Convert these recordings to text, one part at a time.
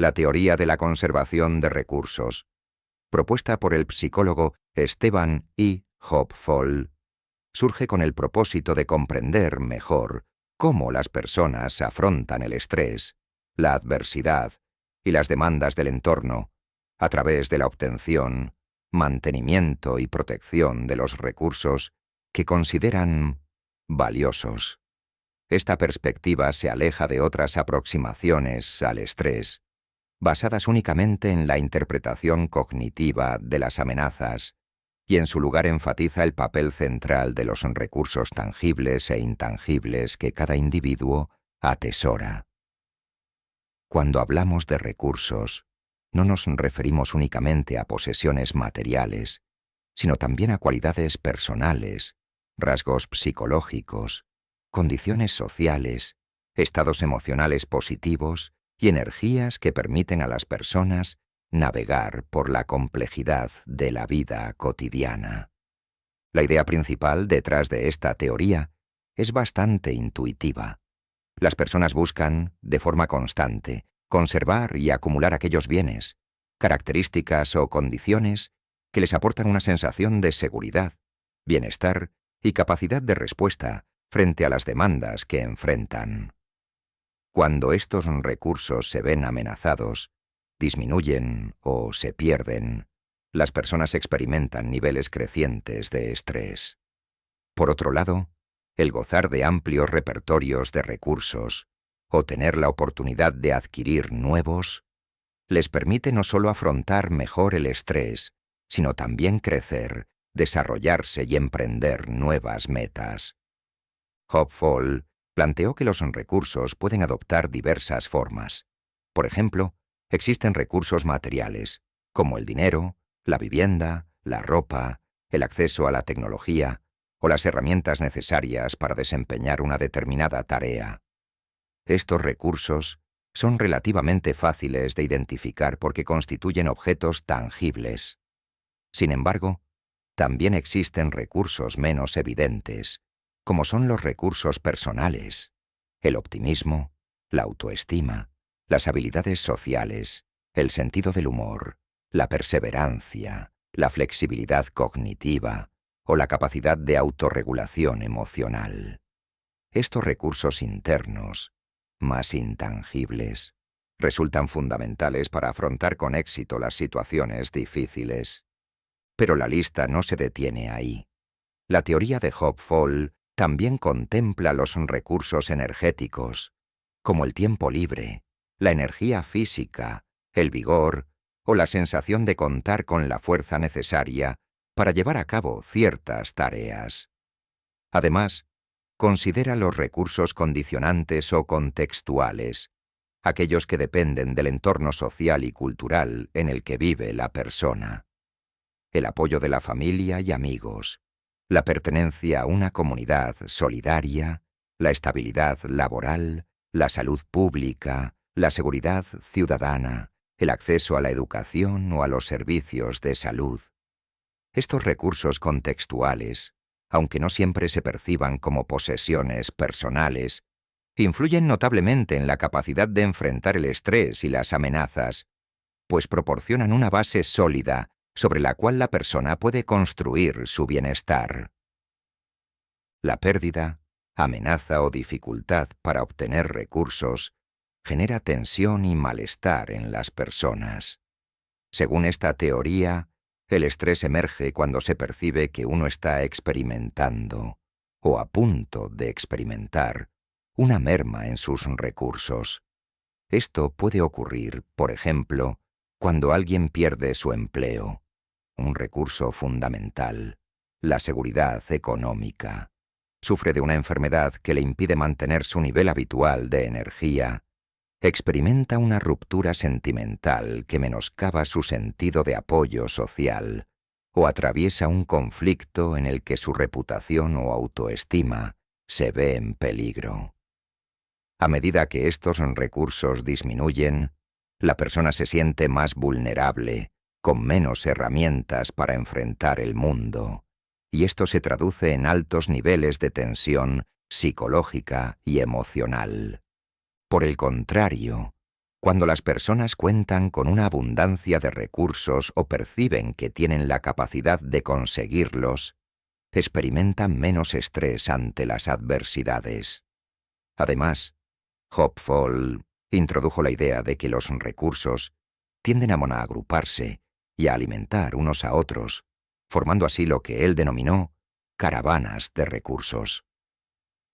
La teoría de la conservación de recursos, propuesta por el psicólogo Stephen E. Hopfall, surge con el propósito de comprender mejor cómo las personas afrontan el estrés, la adversidad y las demandas del entorno a través de la obtención, mantenimiento y protección de los recursos que consideran valiosos. Esta perspectiva se aleja de otras aproximaciones al estrés, basadas únicamente en la interpretación cognitiva de las amenazas, y en su lugar enfatiza el papel central de los recursos tangibles e intangibles que cada individuo atesora. Cuando hablamos de recursos, no nos referimos únicamente a posesiones materiales, sino también a cualidades personales, rasgos psicológicos, condiciones sociales, estados emocionales positivos y energías que permiten a las personas navegar por la complejidad de la vida cotidiana. La idea principal detrás de esta teoría es bastante intuitiva. Las personas buscan, de forma constante, conservar y acumular aquellos bienes, características o condiciones que les aportan una sensación de seguridad, bienestar y capacidad de respuesta frente a las demandas que enfrentan. Cuando estos recursos se ven amenazados, disminuyen o se pierden, las personas experimentan niveles crecientes de estrés. Por otro lado, el gozar de amplios repertorios de recursos o tener la oportunidad de adquirir nuevos, les permite no solo afrontar mejor el estrés, sino también crecer, desarrollarse y emprender nuevas metas. Hopfall planteó que los recursos pueden adoptar diversas formas. Por ejemplo, existen recursos materiales, como el dinero, la vivienda, la ropa, el acceso a la tecnología o las herramientas necesarias para desempeñar una determinada tarea. Estos recursos son relativamente fáciles de identificar porque constituyen objetos tangibles. Sin embargo, también existen recursos menos evidentes, como son los recursos personales, el optimismo, la autoestima, las habilidades sociales, el sentido del humor, la perseverancia, la flexibilidad cognitiva o la capacidad de autorregulación emocional. Estos recursos internos, más intangibles, resultan fundamentales para afrontar con éxito las situaciones difíciles. Pero la lista no se detiene ahí. La teoría de Hopfall también contempla los recursos energéticos, como el tiempo libre, la energía física, el vigor o la sensación de contar con la fuerza necesaria para llevar a cabo ciertas tareas. Además, considera los recursos condicionantes o contextuales, aquellos que dependen del entorno social y cultural en el que vive la persona. El apoyo de la familia y amigos, la pertenencia a una comunidad solidaria, la estabilidad laboral, la salud pública, la seguridad ciudadana, el acceso a la educación o a los servicios de salud. Estos recursos contextuales, aunque no siempre se perciban como posesiones personales, influyen notablemente en la capacidad de enfrentar el estrés y las amenazas, pues proporcionan una base sólida sobre la cual la persona puede construir su bienestar. La pérdida, amenaza o dificultad para obtener recursos genera tensión y malestar en las personas. Según esta teoría, el estrés emerge cuando se percibe que uno está experimentando, o a punto de experimentar, una merma en sus recursos. Esto puede ocurrir, por ejemplo, cuando alguien pierde su empleo, un recurso fundamental, la seguridad económica, sufre de una enfermedad que le impide mantener su nivel habitual de energía, experimenta una ruptura sentimental que menoscaba su sentido de apoyo social, o atraviesa un conflicto en el que su reputación o autoestima se ve en peligro. A medida que estos recursos disminuyen, la persona se siente más vulnerable, con menos herramientas para enfrentar el mundo, y esto se traduce en altos niveles de tensión psicológica y emocional. Por el contrario, Cuando las personas cuentan con una abundancia de recursos o perciben que tienen la capacidad de conseguirlos, experimentan menos estrés ante las adversidades. Además, Hopfall introdujo la idea de que los recursos tienden a monoagruparse y a alimentar unos a otros, formando así lo que él denominó caravanas de recursos.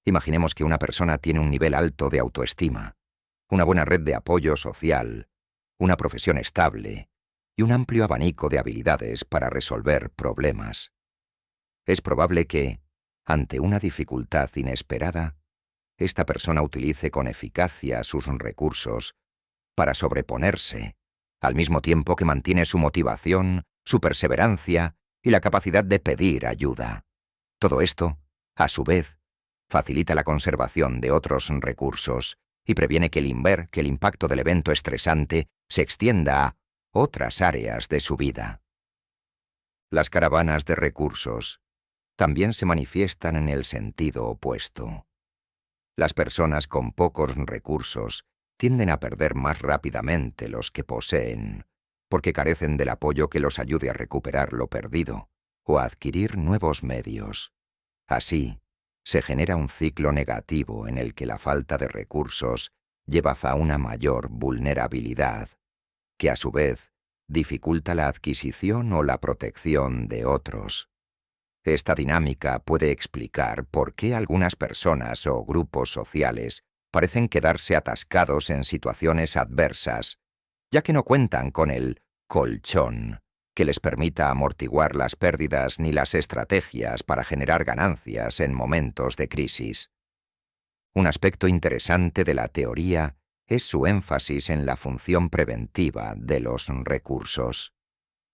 Imaginemos que una persona tiene un nivel alto de autoestima, una buena red de apoyo social, una profesión estable y un amplio abanico de habilidades para resolver problemas. Es probable que, ante una dificultad inesperada, esta persona utilice con eficacia sus recursos para sobreponerse, al mismo tiempo que mantiene su motivación, su perseverancia y la capacidad de pedir ayuda. Todo esto, a su vez, facilita la conservación de otros recursos y previene que el impacto del evento estresante se extienda a otras áreas de su vida. Las caravanas de recursos también se manifiestan en el sentido opuesto. Las personas con pocos recursos tienden a perder más rápidamente los que poseen, porque carecen del apoyo que los ayude a recuperar lo perdido o a adquirir nuevos medios. Así, se genera un ciclo negativo en el que la falta de recursos lleva a una mayor vulnerabilidad, que a su vez dificulta la adquisición o la protección de otros. Esta dinámica puede explicar por qué algunas personas o grupos sociales parecen quedarse atascados en situaciones adversas, ya que no cuentan con el colchón que les permita amortiguar las pérdidas ni las estrategias para generar ganancias en momentos de crisis. Un aspecto interesante de la teoría es su énfasis en la función preventiva de los recursos.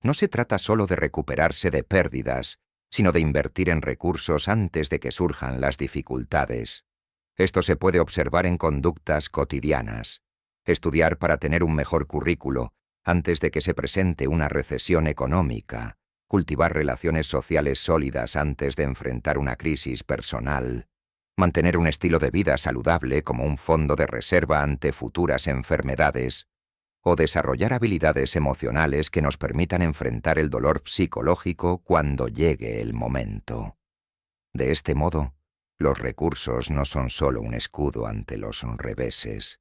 No se trata solo de recuperarse de pérdidas, sino de invertir en recursos antes de que surjan las dificultades. Esto se puede observar en conductas cotidianas. Estudiar para tener un mejor currículo antes de que se presente una recesión económica, cultivar relaciones sociales sólidas antes de enfrentar una crisis personal, mantener un estilo de vida saludable como un fondo de reserva ante futuras enfermedades, o desarrollar habilidades emocionales que nos permitan enfrentar el dolor psicológico cuando llegue el momento. De este modo, los recursos no son solo un escudo ante los reveses,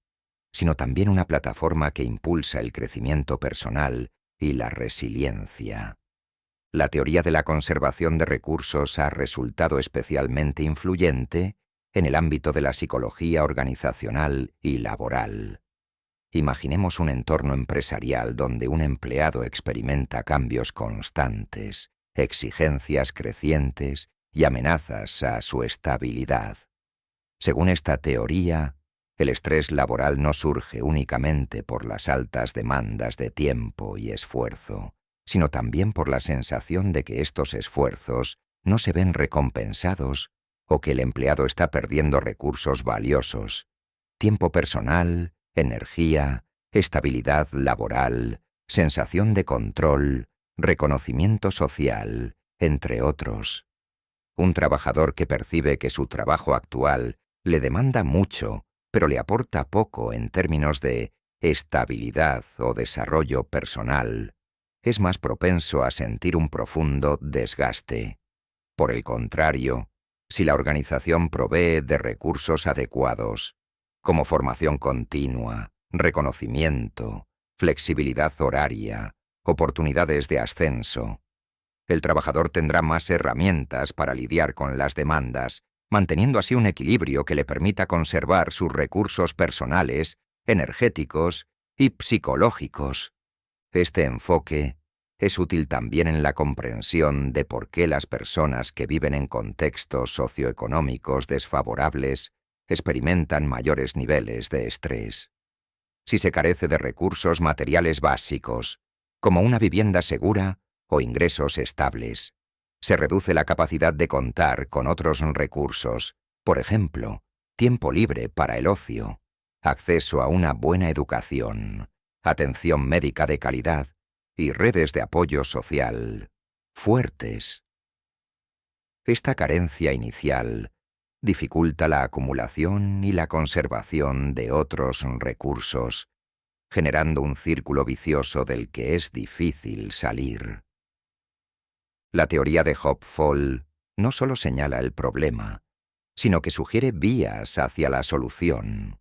sino también una plataforma que impulsa el crecimiento personal y la resiliencia. La teoría de la conservación de recursos ha resultado especialmente influyente en el ámbito de la psicología organizacional y laboral. Imaginemos un entorno empresarial donde un empleado experimenta cambios constantes, exigencias crecientes y amenazas a su estabilidad. Según esta teoría, el estrés laboral no surge únicamente por las altas demandas de tiempo y esfuerzo, sino también por la sensación de que estos esfuerzos no se ven recompensados o que el empleado está perdiendo recursos valiosos, tiempo personal, energía, estabilidad laboral, sensación de control, reconocimiento social, entre otros. Un trabajador que percibe que su trabajo actual le demanda mucho, pero le aporta poco en términos de estabilidad o desarrollo personal, es más propenso a sentir un profundo desgaste. Por el contrario, si la organización provee de recursos adecuados, como formación continua, reconocimiento, flexibilidad horaria, oportunidades de ascenso, el trabajador tendrá más herramientas para lidiar con las demandas, manteniendo así un equilibrio que le permita conservar sus recursos personales, energéticos y psicológicos. Este enfoque es útil también en la comprensión de por qué las personas que viven en contextos socioeconómicos desfavorables experimentan mayores niveles de estrés. Si se carece de recursos materiales básicos, como una vivienda segura o ingresos estables, se reduce la capacidad de contar con otros recursos, por ejemplo, tiempo libre para el ocio, acceso a una buena educación, atención médica de calidad y redes de apoyo social fuertes. Esta carencia inicial dificulta la acumulación y la conservación de otros recursos, generando un círculo vicioso del que es difícil salir. La teoría de Hopfall no solo señala el problema, sino que sugiere vías hacia la solución.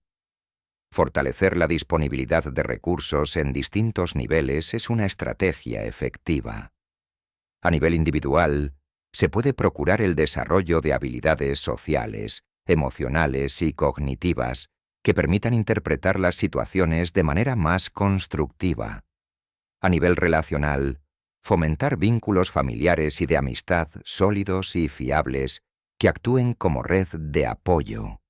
Fortalecer la disponibilidad de recursos en distintos niveles es una estrategia efectiva. A nivel individual, se puede procurar el desarrollo de habilidades sociales, emocionales y cognitivas que permitan interpretar las situaciones de manera más constructiva. A nivel relacional, fomentar vínculos familiares y de amistad sólidos y fiables que actúen como red de apoyo.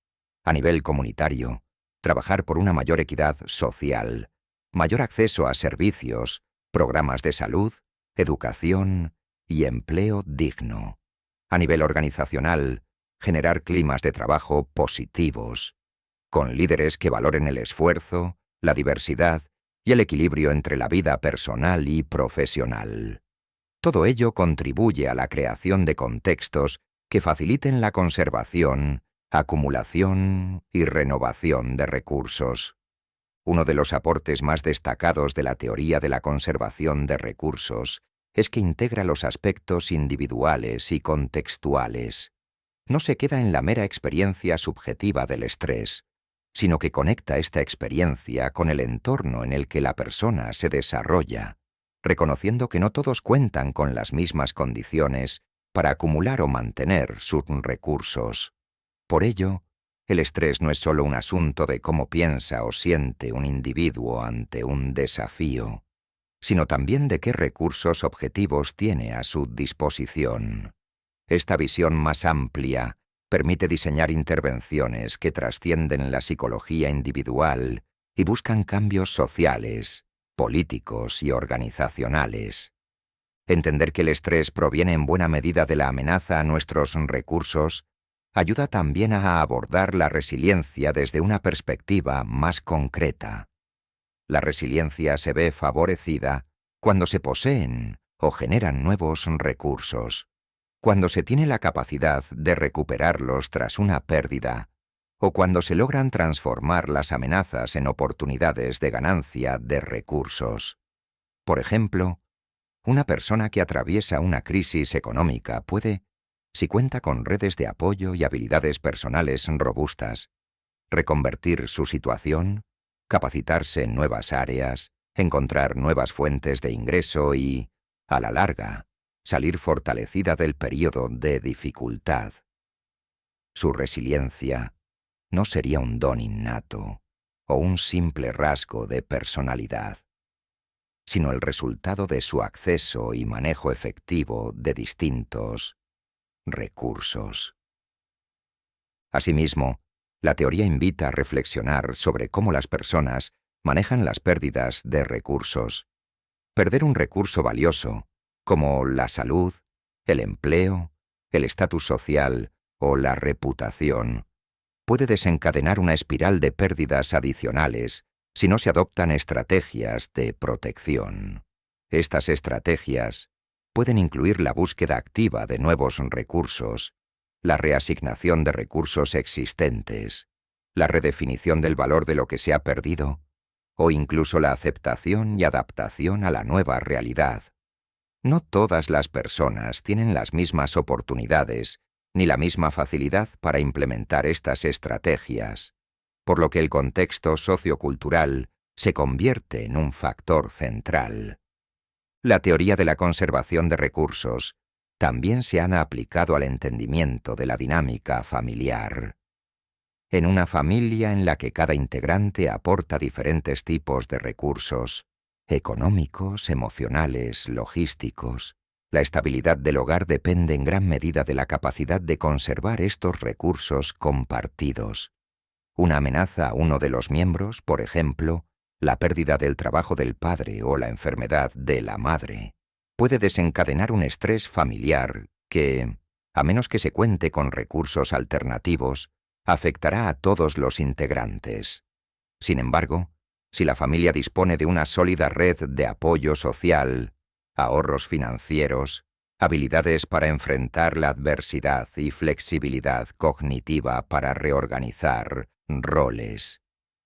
A nivel comunitario, trabajar por una mayor equidad social, mayor acceso a servicios, programas de salud, educación y empleo digno. A nivel organizacional, generar climas de trabajo positivos, con líderes que valoren el esfuerzo, la diversidad y el equilibrio entre la vida personal y profesional. Todo ello contribuye a la creación de contextos que faciliten la conservación, acumulación y renovación de recursos. Uno de los aportes más destacados de la teoría de la conservación de recursos es que integra los aspectos individuales y contextuales. No se queda en la mera experiencia subjetiva del estrés, sino que conecta esta experiencia con el entorno en el que la persona se desarrolla, reconociendo que no todos cuentan con las mismas condiciones para acumular o mantener sus recursos. Por ello, el estrés no es solo un asunto de cómo piensa o siente un individuo ante un desafío, sino también de qué recursos objetivos tiene a su disposición. Esta visión más amplia permite diseñar intervenciones que trascienden la psicología individual y buscan cambios sociales, políticos y organizacionales. Entender que el estrés proviene en buena medida de la amenaza a nuestros recursos ayuda también a abordar la resiliencia desde una perspectiva más concreta. La resiliencia se ve favorecida cuando se poseen o generan nuevos recursos, cuando se tiene la capacidad de recuperarlos tras una pérdida, o cuando se logran transformar las amenazas en oportunidades de ganancia de recursos. Por ejemplo, una persona que atraviesa una crisis económica puede, si cuenta con redes de apoyo y habilidades personales robustas, reconvertir su situación, capacitarse en nuevas áreas, encontrar nuevas fuentes de ingreso y, a la larga, salir fortalecida del período de dificultad. Su resiliencia no sería un don innato o un simple rasgo de personalidad, sino el resultado de su acceso y manejo efectivo de distintos recursos. Asimismo, la teoría invita a reflexionar sobre cómo las personas manejan las pérdidas de recursos. Perder un recurso valioso, como la salud, el empleo, el estatus social o la reputación, puede desencadenar una espiral de pérdidas adicionales si no se adoptan estrategias de protección. Estas estrategias pueden incluir la búsqueda activa de nuevos recursos, la reasignación de recursos existentes, la redefinición del valor de lo que se ha perdido, o incluso la aceptación y adaptación a la nueva realidad. No todas las personas tienen las mismas oportunidades ni la misma facilidad para implementar estas estrategias, por lo que el contexto sociocultural se convierte en un factor central. La teoría de la conservación de recursos también se ha aplicado al entendimiento de la dinámica familiar. En una familia en la que cada integrante aporta diferentes tipos de recursos, económicos, emocionales, logísticos, la estabilidad del hogar depende en gran medida de la capacidad de conservar estos recursos compartidos. Una amenaza a uno de los miembros, por ejemplo, la pérdida del trabajo del padre o la enfermedad de la madre, puede desencadenar un estrés familiar que, a menos que se cuente con recursos alternativos, afectará a todos los integrantes. Sin embargo, si la familia dispone de una sólida red de apoyo social, ahorros financieros, habilidades para enfrentar la adversidad y flexibilidad cognitiva para reorganizar roles,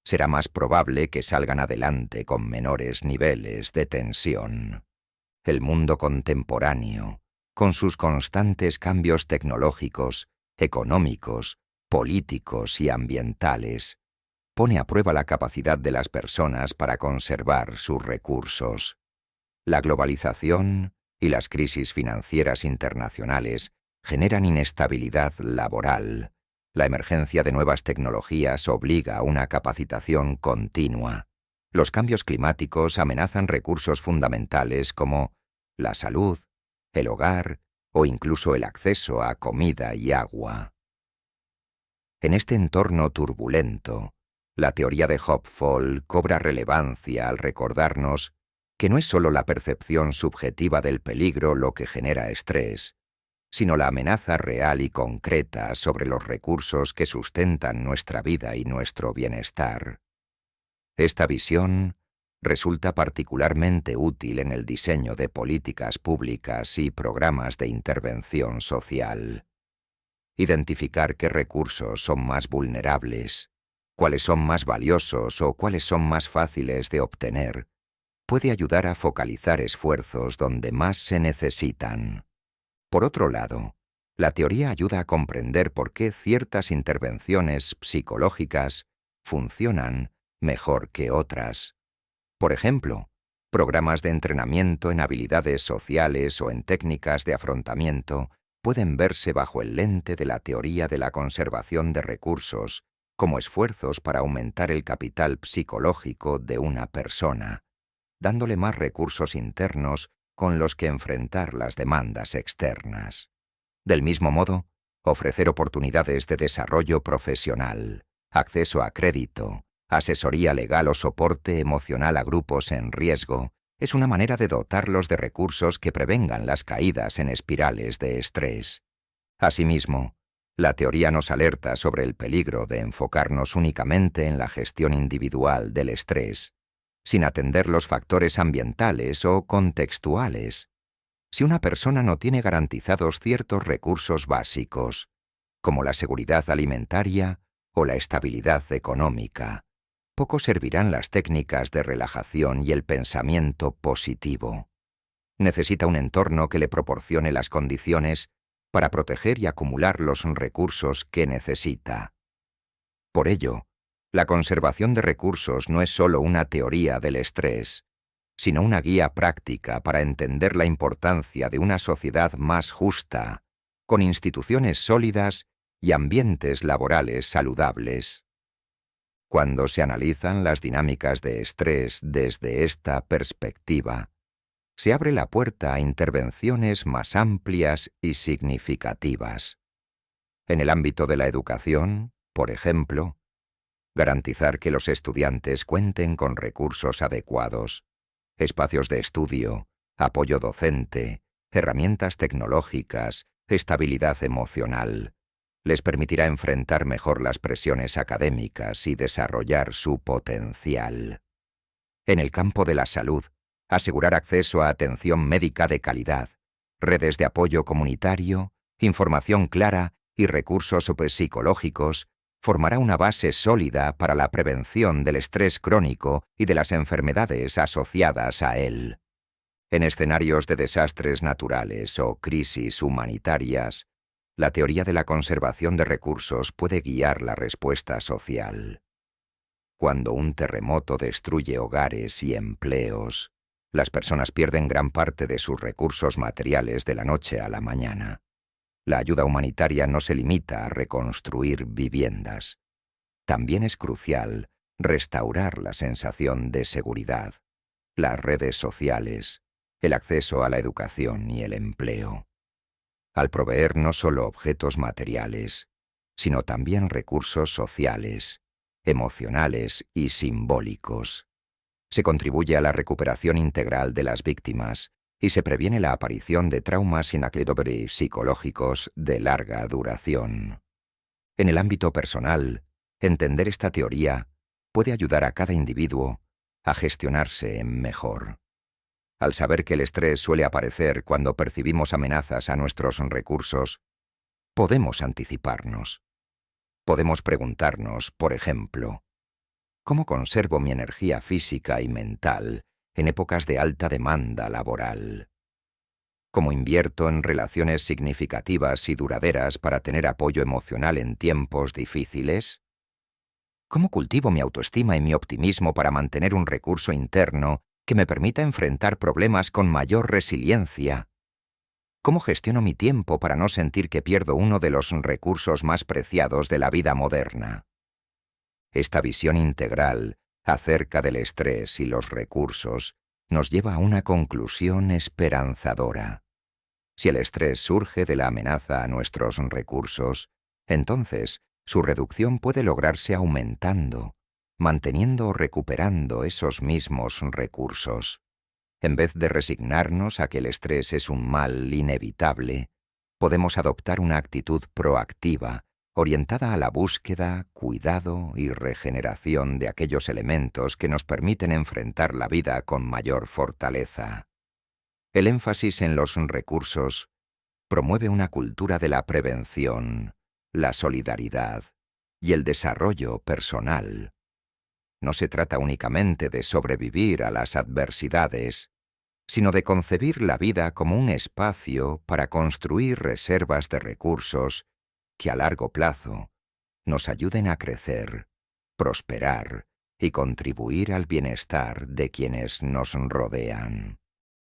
será más probable que salgan adelante con menores niveles de tensión. El mundo contemporáneo, con sus constantes cambios tecnológicos, económicos, políticos y ambientales, pone a prueba la capacidad de las personas para conservar sus recursos. La globalización y las crisis financieras internacionales generan inestabilidad laboral. La emergencia de nuevas tecnologías obliga a una capacitación continua. Los cambios climáticos amenazan recursos fundamentales como la salud, el hogar o incluso el acceso a comida y agua. En este entorno turbulento, la teoría de Hopfall cobra relevancia al recordarnos que no es solo la percepción subjetiva del peligro lo que genera estrés, sino la amenaza real y concreta sobre los recursos que sustentan nuestra vida y nuestro bienestar. Esta visión resulta particularmente útil en el diseño de políticas públicas y programas de intervención social. Identificar qué recursos son más vulnerables, cuáles son más valiosos o cuáles son más fáciles de obtener, puede ayudar a focalizar esfuerzos donde más se necesitan. Por otro lado, la teoría ayuda a comprender por qué ciertas intervenciones psicológicas funcionan mejor que otras. Por ejemplo, programas de entrenamiento en habilidades sociales o en técnicas de afrontamiento pueden verse bajo el lente de la teoría de la conservación de recursos como esfuerzos para aumentar el capital psicológico de una persona, dándole más recursos internos con los que enfrentar las demandas externas. Del mismo modo, ofrecer oportunidades de desarrollo profesional, acceso a crédito, asesoría legal o soporte emocional a grupos en riesgo es una manera de dotarlos de recursos que prevengan las caídas en espirales de estrés. Asimismo, la teoría nos alerta sobre el peligro de enfocarnos únicamente en la gestión individual del estrés, sin atender los factores ambientales o contextuales. Si una persona no tiene garantizados ciertos recursos básicos, como la seguridad alimentaria o la estabilidad económica, poco servirán las técnicas de relajación y el pensamiento positivo. Necesita un entorno que le proporcione las condiciones para proteger y acumular los recursos que necesita. Por ello, la conservación de recursos no es solo una teoría del estrés, sino una guía práctica para entender la importancia de una sociedad más justa, con instituciones sólidas y ambientes laborales saludables. Cuando se analizan las dinámicas de estrés desde esta perspectiva, se abre la puerta a intervenciones más amplias y significativas. En el ámbito de la educación, por ejemplo, garantizar que los estudiantes cuenten con recursos adecuados, espacios de estudio, apoyo docente, herramientas tecnológicas, estabilidad emocional, les permitirá enfrentar mejor las presiones académicas y desarrollar su potencial. En el campo de la salud, asegurar acceso a atención médica de calidad, redes de apoyo comunitario, información clara y recursos psicológicos formará una base sólida para la prevención del estrés crónico y de las enfermedades asociadas a él. En escenarios de desastres naturales o crisis humanitarias, la teoría de la conservación de recursos puede guiar la respuesta social. Cuando un terremoto destruye hogares y empleos, las personas pierden gran parte de sus recursos materiales de la noche a la mañana. La ayuda humanitaria no se limita a reconstruir viviendas. También es crucial restaurar la sensación de seguridad, las redes sociales, el acceso a la educación y el empleo. Al proveer no solo objetos materiales, sino también recursos sociales, emocionales y simbólicos, se contribuye a la recuperación integral de las víctimas y se previene la aparición de traumas psicológicos de larga duración. En el ámbito personal, entender esta teoría puede ayudar a cada individuo a gestionarse mejor. Al saber que el estrés suele aparecer cuando percibimos amenazas a nuestros recursos, podemos anticiparnos. Podemos preguntarnos, por ejemplo, ¿Cómo conservo mi energía física y mental en épocas de alta demanda laboral? ¿Cómo invierto en relaciones significativas y duraderas para tener apoyo emocional en tiempos difíciles? ¿Cómo cultivo mi autoestima y mi optimismo para mantener un recurso interno que me permita enfrentar problemas con mayor resiliencia? ¿Cómo gestiono mi tiempo para no sentir que pierdo uno de los recursos más preciados de la vida moderna? Esta visión integral acerca del estrés y los recursos nos lleva a una conclusión esperanzadora. Si el estrés surge de la amenaza a nuestros recursos, entonces su reducción puede lograrse aumentando, manteniendo o recuperando esos mismos recursos. En vez de resignarnos a que el estrés es un mal inevitable, podemos adoptar una actitud proactiva, orientada a la búsqueda, cuidado y regeneración de aquellos elementos que nos permiten enfrentar la vida con mayor fortaleza. El énfasis en los recursos promueve una cultura de la prevención, la solidaridad y el desarrollo personal. No se trata únicamente de sobrevivir a las adversidades, sino de concebir la vida como un espacio para construir reservas de recursos que a largo plazo nos ayuden a crecer, prosperar y contribuir al bienestar de quienes nos rodean.